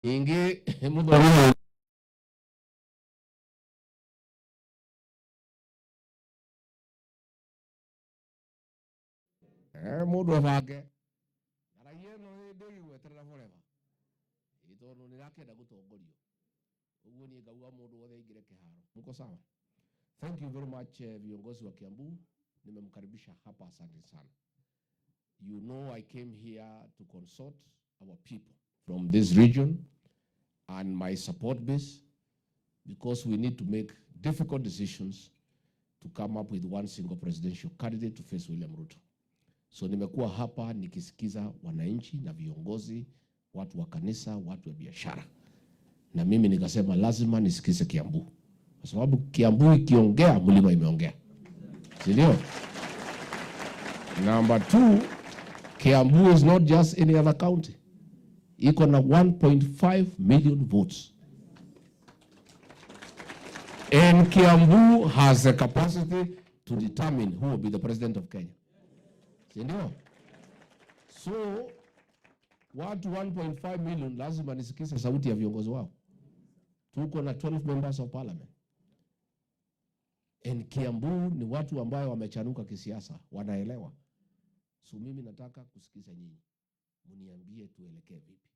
ingi mudhari mudu avage araye no ndegi gweterera forever itono nirakenda gutongorio uguo ni ngauga mundu wothe ingire kiharo. Mko sawa? Thank you very much viongozi wa Kiambu, nimemkaribisha hapa, asante sana. You know I came here to consult our people from this region and my support base, because we need to make difficult decisions to come up with one single presidential candidate to face William Ruto. So nimekuwa hapa nikisikiza wananchi na viongozi, watu wa kanisa, watu wa biashara. Na mimi nikasema lazima nisikize Kiambu. Kwa sababu Kiambu ikiongea, mlima imeongea. Si ndio? Number 2, Kiambu is not just any other county. Iko na 1.5 million votes. And Kiambu has the capacity to determine who will be the president of Kenya. Si ndio? So, watu 1.5 million lazima nisikize sauti ya viongozi wao. Tuko na 12 members of parliament. And Kiambu ni watu ambao wamechanuka kisiasa, wanaelewa. So mimi nataka kusikiza nyinyi. Mniambie tuelekee vipi?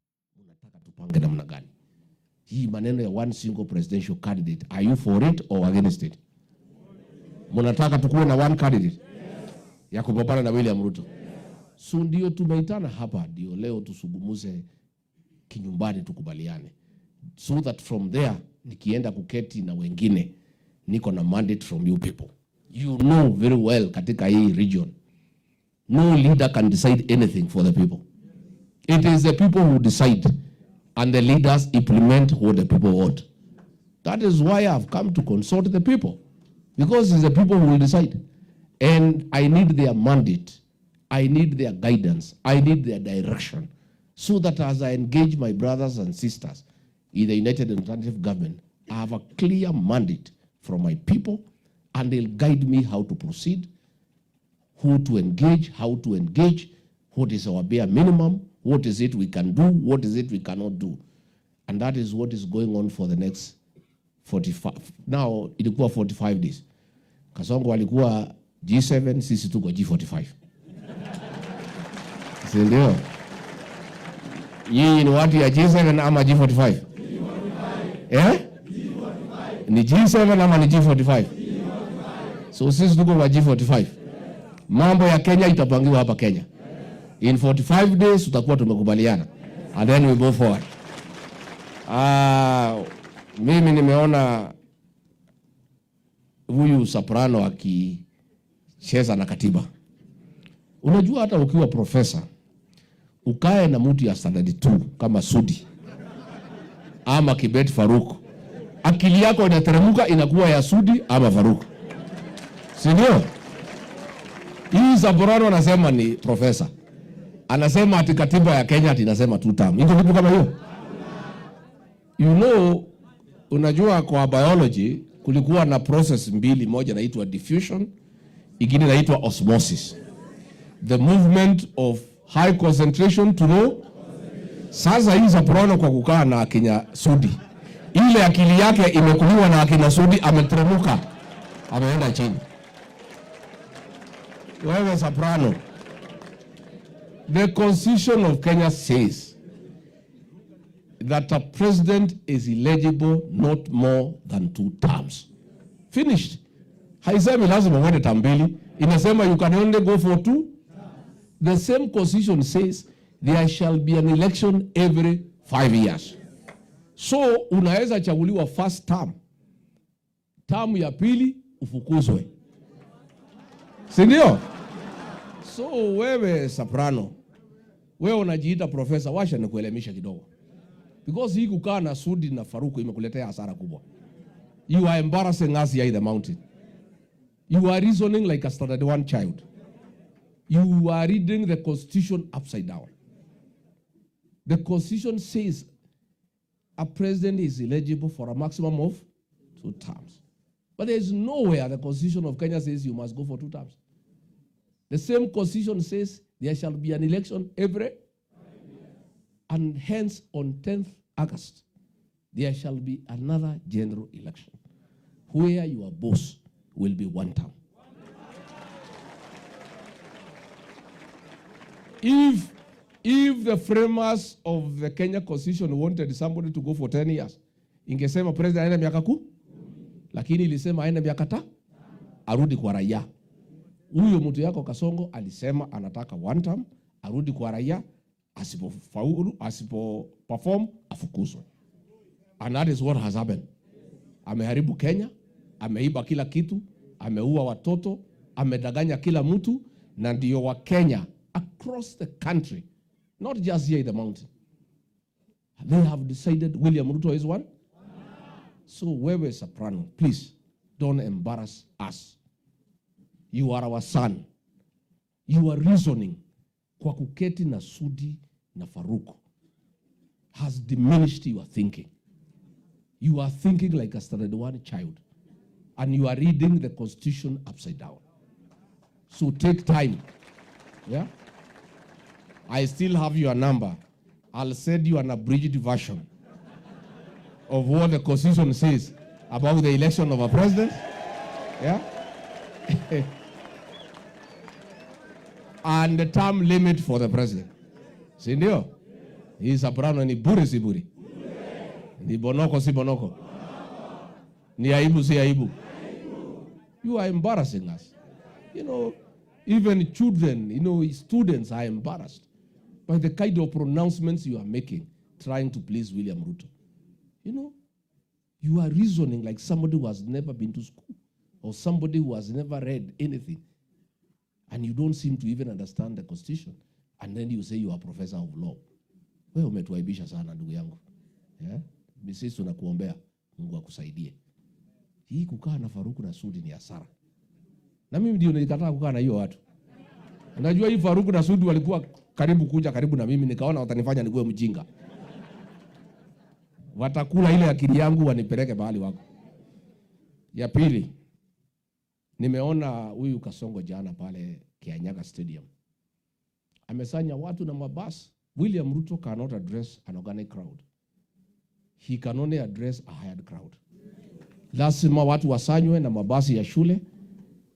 Mnataka tupange namna gani? Hii maneno ya one single presidential candidate, are you for it or against it? Mnataka tukuwe na one candidate? Ya kupambana na William Ruto. So ndio tumeitana hapa, ndio leo tusugumuze kinyumbani, tukubaliane. So that from there nikienda kuketi na wengine, niko na mandate from you people. You know very well katika hii region, no leader can decide anything for the people. It is the people who decide, and the leaders implement what the people want. That is why I've come to consult the people, because it's the people who will decide. And I need their mandate, I need their guidance, I need their direction, so that as I engage my brothers and sisters in the United Alternative Government, I have a clear mandate from my people, and they'll guide me how to proceed, who to engage, how to engage, what is our bare minimum, what is it we can do, what is it we cannot do. And that is what is going on for the next 45. Now, ilikuwa 45 days. Kasongo alikuwa G7, sisi tuko G45. Si ndio? Yeye ni watu ya G7 ama G45? G45. Eh? G45. Ni G7 ama ni G45? G45. So sisi tuko wa G45. Mambo ya Kenya itapangiwa hapa Kenya. In 45 days tutakuwa tumekubaliana. And then we go forward. Mimi nimeona huyu Soprano akicheza na katiba. Unajua hata ukiwa profesa, ukae na mtu ya standard 2 kama Sudi ama Kibet Faruk, akili yako inateremka inakuwa ya Sudi ama Faruk. Si ndio? Hii Soprano anasema ni profesa, anasema ati katiba ya Kenya ati inasema 2 term. Iko vitu kama hiyo? You know, unajua kwa biology kulikuwa na process mbili, moja inaitwa diffusion, ingine inaitwa osmosis. The movement of high concentration to low. Sasa hii Soprano kwa kukaa na akina Sudi, ile akili yake imekuliwa na akina Sudi, ametremuka, ameenda chini. Wewe Soprano, the Constitution of Kenya says that a president is eligible not more than 2 terms. Finished. Haisemi lazima uende term mbili, inasema you can only go for 2. The same constitution says there shall be an election every 5 years. So unaweza chaguliwa first term, term ya pili ufukuzwe. Si ndio? So wewe Soprano, wewe unajiita profesa, washa nikuelemisha kidogo. Because hii kukaa na Sudi na Faruku imekuletea hasara kubwa. You are embarrassing us here in the mountain. You are reasoning like a standard 1 child. You are reading the Constitution upside down. The Constitution says a president is eligible for a maximum of 2 terms. But there is nowhere the Constitution of Kenya says you must go for 2 terms. The same Constitution says there shall be an election every 5 years. And hence on 10th August, there shall be another general election where your boss will be one term. If the framers of the Kenya Constitution wanted somebody to go for 10 years, ingesema president aende miaka 10, lakini ilisema aende miaka 5, arudi kwa raia. Huyo mtu yako Kasongo alisema anataka one term, arudi kwa raia, asipofaulu, asipoperform, afukuzwe. And that is what has happened. Ameharibu Kenya, ameiba kila kitu, ameua watoto, amedanganya kila mtu, na ndio wa Kenya across the country, not just here in the mountain, they have decided William Ruto is one. So wewe Soprano, please don't embarrass us. You are our son. You are reasoning kwa kuketi na Sudi na Faruku has diminished your thinking. You are thinking like a standard one child, and you are reading the Constitution upside down. So take time. Yeah? I still have your number. I'll send you an abridged version of what the Constitution says about the election of a president. Yeah? And the term limit for the president. Si ndio? Hii Soprano ni bure si bure? Ni bonoko si bonoko? Ni aibu si aibu? You are embarrassing us. You know, even children, you know, students are embarrassed by the kind of pronouncements you are making, trying to please William Ruto. You know, you are reasoning like somebody who has never been to school or somebody who has never read anything. And you don't seem to even understand the Constitution. And then you say you are a professor of law. Wewe umetuaibisha sana ndugu yangu. Yeah? Sisi tunakuombea Mungu akusaidie. Hii kukaa na Faruku na Sudi ni hasara. Na mimi ndio nilikataa kukaa na hiyo watu. Unajua hii Faruku na Sudi walikuwa karibu na mimi, nikaona watanifanya nikuwe mjinga. Watakula ile akili yangu wanipeleke mahali wako. Ya pili, nimeona huyu Kasongo jana pale Kianyaga Stadium. Amesanya watu na mabasi. William Ruto cannot address an organic crowd. He can only address a hired crowd. Lazima watu wasanywe na mabasi ya shule,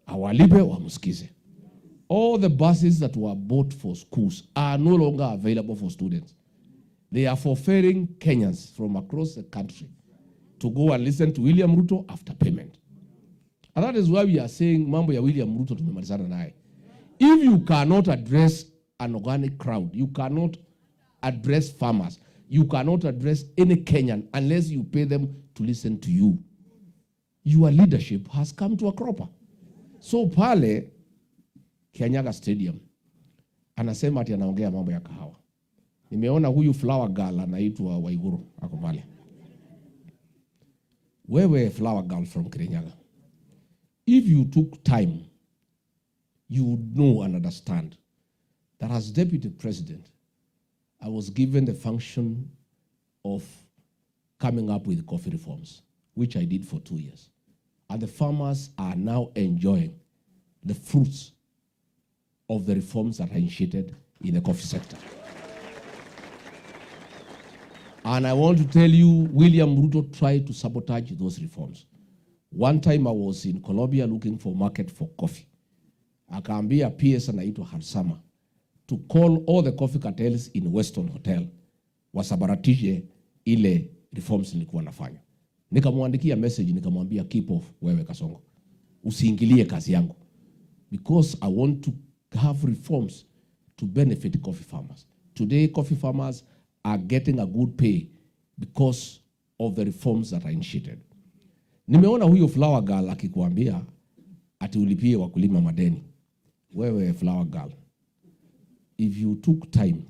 awalipe wamsikize. All the buses that were bought for schools are no longer available for students. They are for ferrying Kenyans from across the country to go and listen to William Ruto after payment. And that is why we are saying mambo ya William Ruto tumemalizana naye. If you cannot address an organic crowd, you cannot address farmers, you cannot address any Kenyan unless you pay them to listen to you. Your leadership has come to a cropper. So pale Kianyaga Stadium anasema ati anaongea mambo ya kahawa. Nimeona huyu flower girl anaitwa Waiguru ako pale. Wewe flower girl from Kirinyaga, if you took time, you would know and understand that as deputy president, I was given the function of coming up with coffee reforms, which I did for 2 years. And the farmers are now enjoying the fruits of the reforms that I initiated in the coffee sector. And I want to tell you, William Ruto tried to sabotage those reforms. One time I was in Colombia looking for market for coffee. Akaambia PS anaitwa Harsama to call all the coffee cartels in Weston Hotel wasabaratishe ile reforms nilikuwa nafanya. Nikamwandikia message nikamwambia keep off wewe Kasongo. Usiingilie kazi yangu. Because I want to have reforms to benefit coffee farmers. Today coffee farmers are getting a good pay because of the reforms that I initiated. Nimeona huyo flower girl akikuambia ati ulipie wakulima madeni. Wewe flower girl, if you took time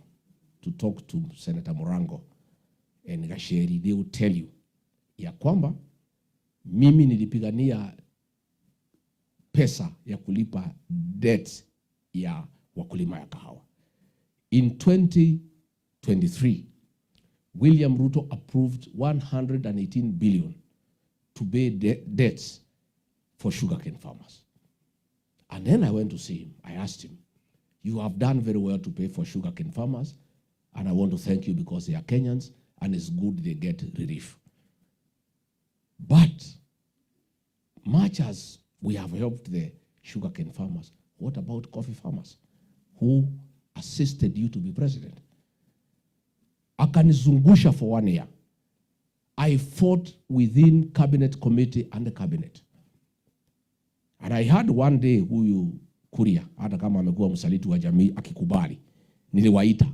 to talk to Senator Morango and Gasheri, they will tell you ya kwamba mimi nilipigania pesa ya kulipa debt ya wakulima ya kahawa. In 2023, William Ruto approved 118 billion to pay debts for sugarcane farmers. And then I went to see him. I asked him, you have done very well to pay for sugarcane farmers, and I want to thank you because they are Kenyans, and it's good they get relief. But much as we have helped the sugarcane farmers, what about coffee farmers who assisted you to be president? Akanizungusha for 1 year. I fought within cabinet committee and the cabinet. And I had one day huyu Kuria, hata kama amekuwa msaliti wa jamii, akikubali. Niliwaita.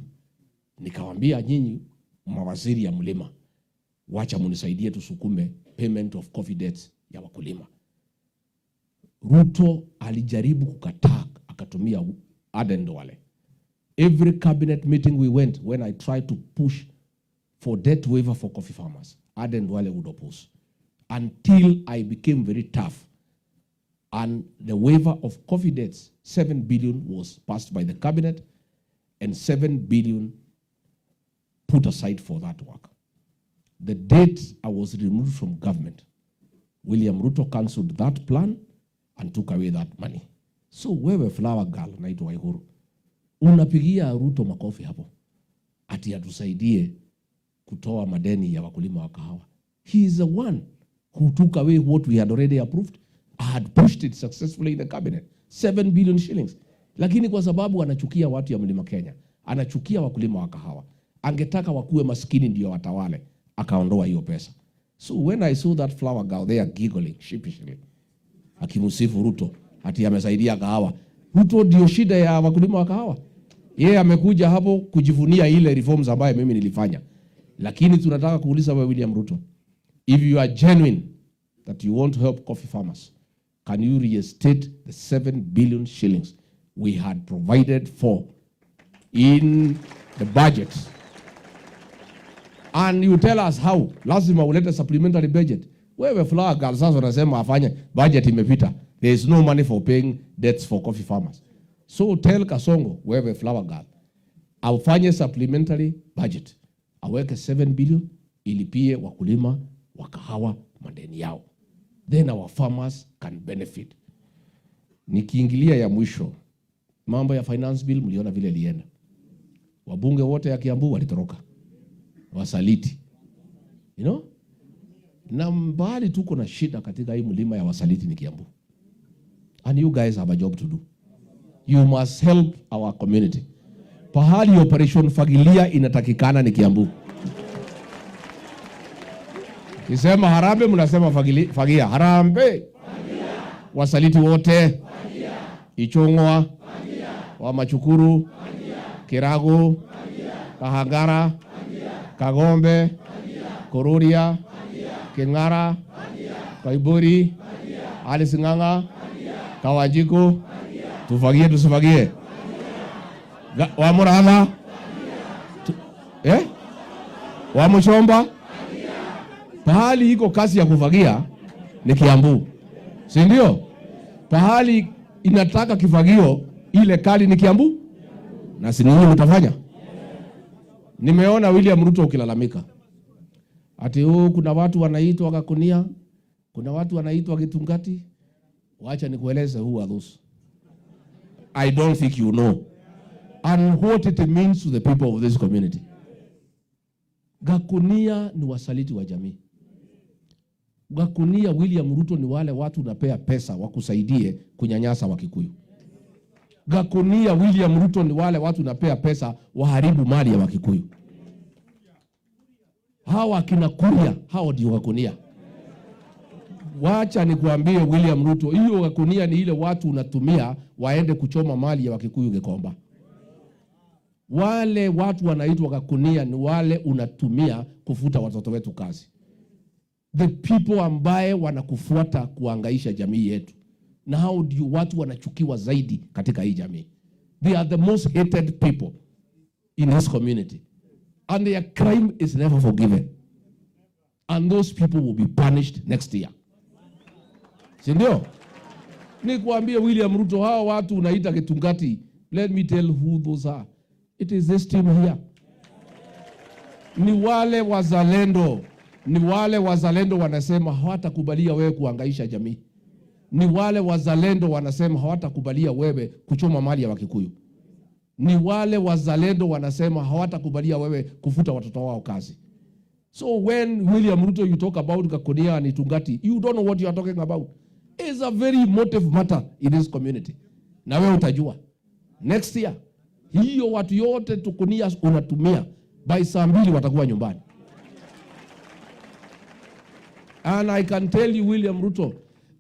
Nikawaambia, nyinyi mawaziri ya mlima, wacha munisaidie tusukume payment of coffee debts ya wakulima. Ruto alijaribu kukataa, akatumia Aden Duale. Every cabinet meeting we went, when I tried to push for debt waiver for coffee farmers, Aden Duale would oppose. Until I became very tough. And the waiver of coffee debts, 7 billion was passed by the cabinet, and 7 billion put aside for that work. The date I was removed from government, William Ruto cancelled that plan and took away that money. So wewe flower girl naitwa Waiguru, unapigia Ruto makofi hapo ati atusaidie kutoa madeni ya wakulima wa kahawa. He is the one who took away what we had already approved. I had pushed it successfully in the cabinet, 7 billion shillings. Lakini kwa sababu anachukia watu ya mlima Kenya, anachukia wakulima wa kahawa, angetaka wakuwe maskini ndio watawale, akaondoa hiyo pesa. So when I saw that flower girl there giggling sheepishly, akimusifu Ruto ati amesaidia kahawa. Ruto ndio shida ya wakulima wa kahawa. Yeye amekuja hapo kujivunia ile reforms ambayo mimi nilifanya. Lakini tunataka kuuliza wewe William Ruto, if you are genuine that you want to help coffee farmers, can you reinstate the 7 billion shillings we had provided for in the budget? And you tell us how. Lazima ulete supplementary budget. Wewe flower girl sasa unasema afanye budget imepita. There is no money for paying debts for coffee farmers. So tell Kasongo, wewe flower girl, afanye supplementary budget. Aweke 7 billion ilipie wakulima wa kahawa madeni yao. Then our farmers can benefit. Nikiingilia ya mwisho, mambo ya finance bill mliona vile lienda. Wabunge wote ya Kiambu walitoroka. Wasaliti. You know? Na mbali tuko na shida katika hii mlima ya wasaliti ni Kiambu. And you guys have a job to do. You must help our community. Pahali operation Fagilia inatakikana ni Kiambu. Kisema Harambee mnasema Fagia. Harambee. Wasaliti wote. Ichung'wa. Wamachukuru. Kirago. Kahangara. Kagombe. Kururia. King'ara. Kaiburi. Alice Ng'ang'a. Kawanjiku. Tufagie tusifagie. Wamurama. Wamuchomba. Pahali iko kazi ya kufagia ni Kiambu. Si ndio? Pahali inataka kifagio ile kali ni Kiambu. Na si ninyi mtafanya. Nimeona William Ruto ukilalamika. Ati kuna watu wanaitwa Gakunia, kuna watu wanaitwa Gitungati. Wacha nikueleze who are those. I don't think you know. And what it means to the people of this community. Gakunia ni wasaliti wa jamii. Gakunia William Ruto ni wale watu unapea pesa wakusaidie kunyanyasa Wakikuyu. Gakunia William Ruto ni wale watu unapea pesa waharibu mali ya Wakikuyu. Hawa kina Kuria, hao ndio Gakunia. Wacha nikuambie William Ruto, hiyo Gakunia ni ile watu unatumia waende kuchoma mali ya Wakikuyu Gikomba. Wale watu wanaitwa Gakunia ni wale unatumia kufuta watoto wetu kazi. The people ambaye wanakufuata kuangaisha jamii yetu. Na hao ndio watu wanachukiwa zaidi katika hii jamii. They are the most hated people in this community. And their crime is never forgiven. And those people will be punished next year. Sindio? Nikuambie William Ruto, hao watu unaita Gitungati. Let me tell who those are. It is this team here. Ni wale wazalendo. Ni wale wazalendo wanasema hawatakubalia wewe kuangaisha jamii. Ni wale wazalendo wanasema hawatakubalia wewe kuchoma mali ya Wakikuyu. Ni wale wazalendo wanasema hawatakubalia wewe kufuta watoto wao kazi. So when William Ruto, you talk about Gakonia and Itungati, you don't know what you are talking about. It's a very emotive matter in this community. Na wewe utajua. Next year, hiyo watu yote Tukunia unatumia, by saa 2 watakuwa nyumbani. And I can tell you, William Ruto,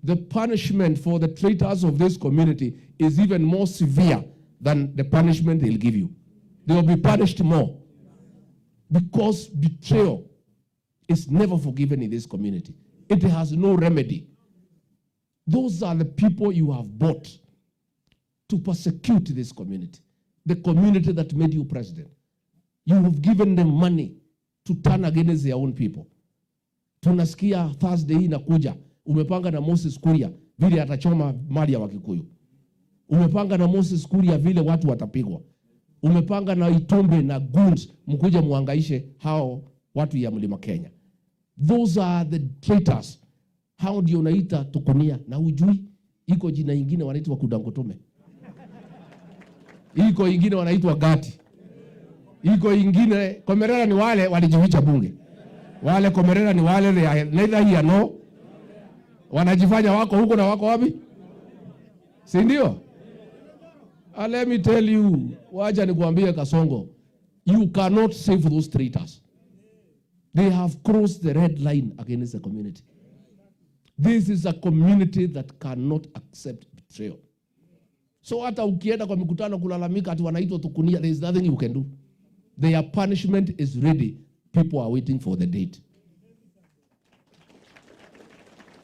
the punishment for the traitors of this community is even more severe than the punishment they'll give you. They will be punished more. Because betrayal is never forgiven in this community. It has no remedy. Those are the people you have bought to persecute this community. The community that made you president. You have given them money to turn against their own people. Tunasikia Thursday hii inakuja, umepanga na Moses Kuria vile atachoma mali ya Wakikuyu. Umepanga na Moses Kuria vile watu watapigwa. Umepanga na Itombe na goons mkuja muangaishe hao watu ya Mlima Kenya. Those are the traitors. Hao ndio unaita Tukunia na ujui iko jina ingine wanaitwa Kudangotome. Iko ingine wanaitwa Gati. Iko ingine Komerera ni wale walijificha bunge. Wale Komerera ni wale neither here no. Wanajifanya wako huko na wako wapi? Si ndio? Let me tell you, wacha nikuambie Kasongo, you cannot save those traitors. They have crossed the red line against the community. This is a community that cannot accept betrayal. So hata ukienda kwa mikutano kulalamika ati wanaitwa Tukunia, there is nothing you can do. Their punishment is ready. People are waiting for the date.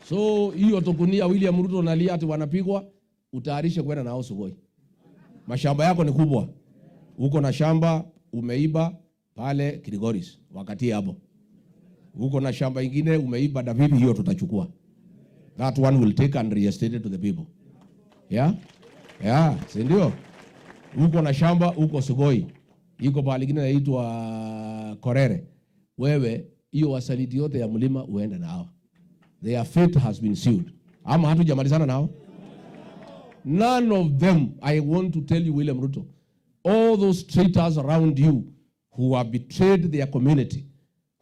So hiyo Tukunia, William Ruto nalia ati wanapigwa, utayarishe kwenda nao Sugoi. Mashamba yako ni kubwa. Uko na shamba umeiba pale Kirigoris wakati hapo. Uko na shamba ingine umeiba Davibi, hiyo tutachukua. That one will take and reestate it to the people. Yeah? Yeah, si ndio? Uko na shamba uko Sugoi. Iko pale ingine inaitwa Korere. Wewe hiyo wasaliti yote ya mlima uende nao. Their fate has been sealed. Ama hatujamalizana nao? None of them, I want to tell you, William Ruto, all those traitors around you who have betrayed their community,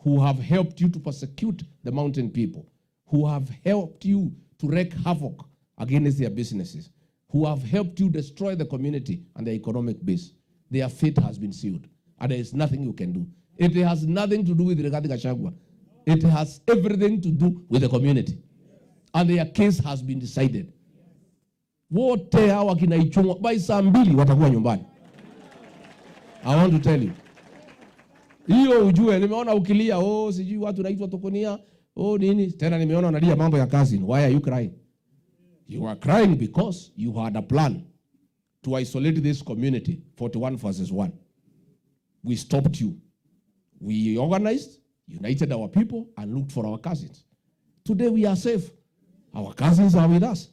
who have helped you to persecute the mountain people, who have helped you to wreak havoc against their businesses, who have helped you destroy the community and the economic base, their fate has been sealed. And there is nothing you can do. It has nothing to do with Rigathi Gachagua. It has everything to do with the community. And their case has been decided. Wote hawa kina Ichung'wa by saa 2 watakuwa nyumbani. I want to tell you. Hiyo ujue, nimeona ukilia, sijui watu naitwa Tukunia, nini. Tena nimeona unalia mambo ya cousin. Why are you crying? You are crying because you had a plan to isolate this community, 41 verses 1. We stopped you. We organized, united our people, and looked for our cousins. Today we are safe. Our cousins are with us.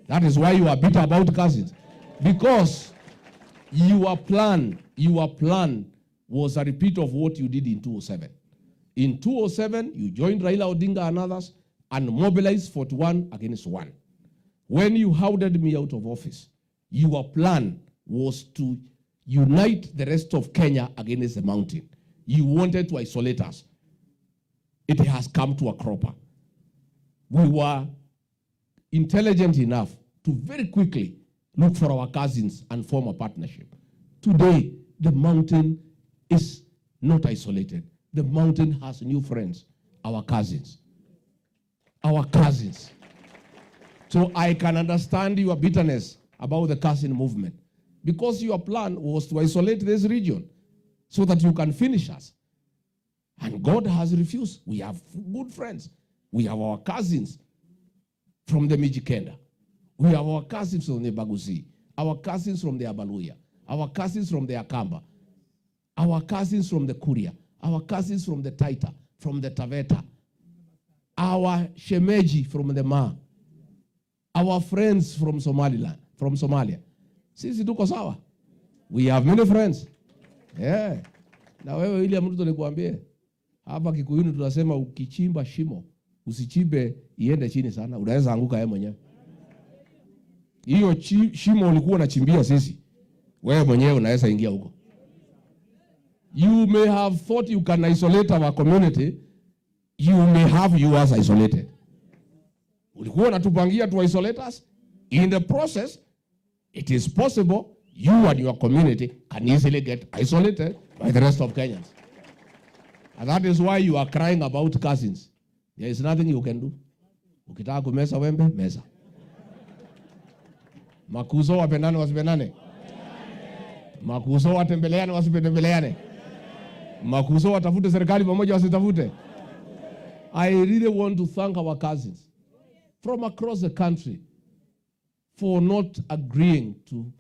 That is why you are bitter about cousins. Because your plan was a repeat of what you did in 2007. In 2007, you joined Raila Odinga and others and mobilized 41 against 1. When you hounded me out of office, your plan was to unite the rest of Kenya against the mountain. You wanted to isolate us. It has come to a cropper. We were intelligent enough to very quickly look for our cousins and form a partnership. Today, the mountain is not isolated. The mountain has new friends, our cousins. Our cousins. So I can understand your bitterness about the cousin movement, because your plan was to isolate this region so that you can finish us. And God has refused. We have good friends. We have our cousins from the Mijikenda. We have our cousins from the Bagusi, our cousins from the Abaluya, our cousins from the Akamba, our cousins from the Kuria, our cousins from the Taita, from the Taveta, our Shemeji from the Ma, our friends from Somaliland, from Somalia. Sisi tuko sawa. We have many friends. Yeah. Na wewe William Ruto nikuambie, hapa Kikuyuni tunasema ukichimba shimo, usichimbe iende chini sana, unaweza anguka wewe mwenyewe. Hiyo shimo ulikuwa unachimbia sisi, wewe mwenyewe unaweza ingia huko. You may have thought you can isolate our community have you as isolated. Ulikuwa unatupangia to isolate us. In the process, it is possible you and your community can easily get isolated by the rest of Kenyans. And that is why you are crying about cousins. There is nothing you can do. Ukitaka kumesa wembe, mesa. Makuzo wapendane wasipendane. Makuzo watembeleane wasipendeleane. Makuzo watafute serikali pamoja wasitafute. I really want to thank our cousins from across the country for not agreeing to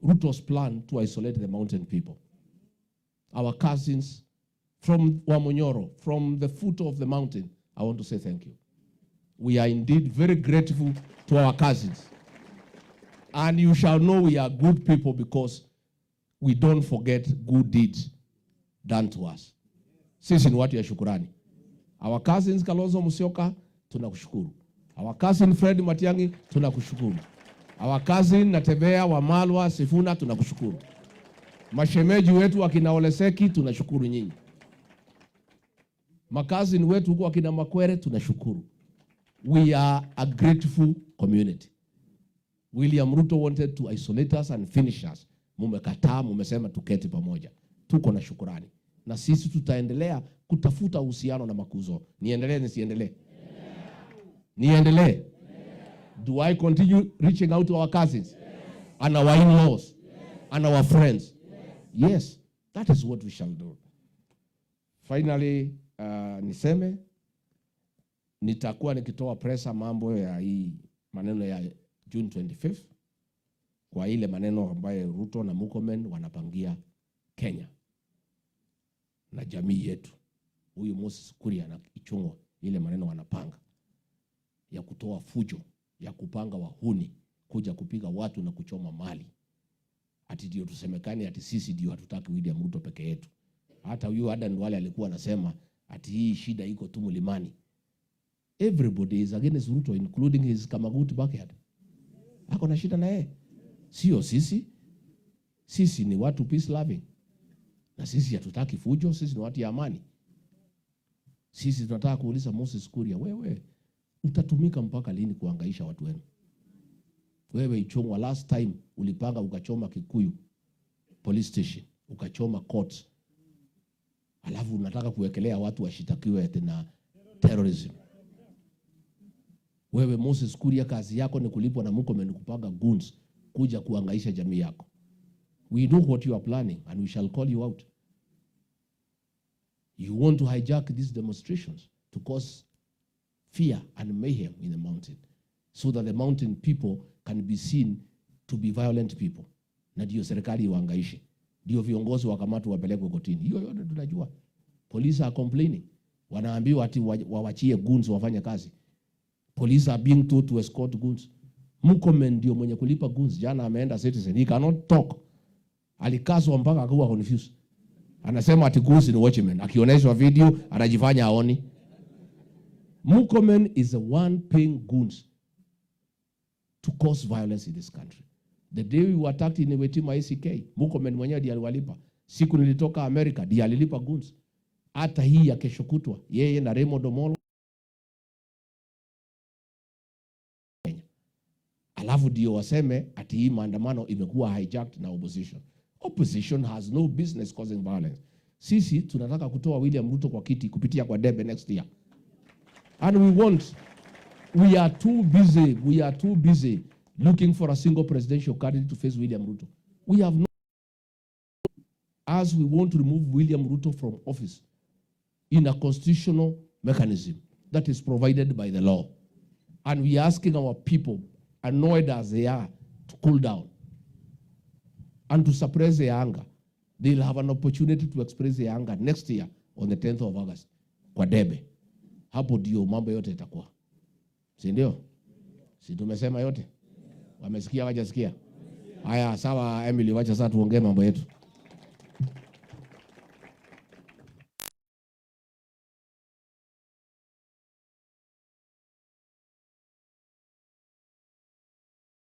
Ruto's plan to isolate the mountain people. Our cousins from Wamunyoro, from the foot of the mountain, I want to say thank you. We are indeed very grateful to our cousins. And you shall know we are good people because we don't forget good deeds done to us. Sisi ni watu ya shukurani. Our cousins Kalonzo Musyoka, tunakushukuru. Our cousin Fred Matiang'i, tunakushukuru. Our cousin Natembea, Wamalwa, Sifuna, tunakushukuru. Mashemeji wetu wakina Ole Seki, tunashukuru nyinyi. Makazini wetu huko wakina Makwere, tunashukuru. We are a grateful community. William Ruto wanted to isolate us and finish us. Mumekataa, mumesema tuketi pamoja. Tuko na shukurani. Na sisi tutaendelea kutafuta uhusiano na Makuzo. Niendelee nisiendelee? Niendelee? Do I continue reaching out to our cousins? And our in-laws? And our friends? Yes, that is what we shall do. Finally, niseme, nitakuwa nikitoa presa mambo ya hii maneno ya June 25th kwa ile maneno ambayo Ruto na Murkomen wanapangia Kenya na jamii yetu. Huyu Moses Kuria na Ichung'wa, ile maneno wanapanga ya kutoa fujo, ya kupanga wahuni kuja kupiga watu na kuchoma mali. Ati ndio tusemekane ati sisi ndio hatutaki William Ruto peke yetu. Hata huyu Adan Duale alikuwa anasema ati hii shida iko tu mlimani. Everybody is against Ruto, including his Kamagut backyard. Ako na shida na yeye. Sio sisi. Sisi ni watu peace loving. Na sisi hatutaki fujo, sisi ni watu ya amani. Sisi tunataka kuuliza Moses Kuria, wewe utatumika mpaka lini kuhangaisha watu wenu? Wewe Ichung'wa, last time ulipanga ukachoma Kikuyu police station, ukachoma courts. Alafu unataka kuwekelea watu washitakiwe tena terrorism. Wewe Moses Kuria, kazi yako ni kulipwa na Murkomen kupanga goons kuja kuhangaisha jamii yako. We know what you are planning and we shall call you out. You want to hijack these demonstrations to cause fear and mayhem in the mountain so that the mountain people can be seen to be violent people. Na ndio serikali iwahangaishe. Ndio viongozi wakamatwe wapelekwe kotini. Hiyo yote tunajua. Police are complaining. Wanaambiwa ati wawachie goons wafanye kazi. Police are being told to escort goons. Murkomen ndio mwenye kulipa goons. Jana ameenda Citizen. He cannot talk. Alikazwa mpaka akawa confused. Anasema ati goons ni watchmen. Akionyeshwa video anajifanya haoni. Murkomen is the one paying goons to cause violence in this country. The day we were attacked in Wetima ACK, Murkomen mwenyewe ndiye aliwalipa. Siku nilitoka America, ndiye alilipa goons. Hata hii ya kesho kutwa, yeye na Raymond Omolo. Alafu ndio waseme ati hii maandamano imekuwa hijacked na opposition. Opposition has no business causing violence. Sisi tunataka kutoa William Ruto kwa kiti kupitia kwa debe next year. And we are too busy looking for a single presidential candidate to face William Ruto. We have no, as we want to remove William Ruto from office in a constitutional mechanism that is provided by the law. And we are asking our people, annoyed as they are, to cool down and to suppress their anger. They'll have an opportunity to express their anger next year on the 10th of August kwa debe. Hapo ndio mambo yote itakuwa. Si ndio? Si tumesema yote? Wamesikia wajasikia? Haya, sawa Emily, wacha sasa tuongee mambo yetu.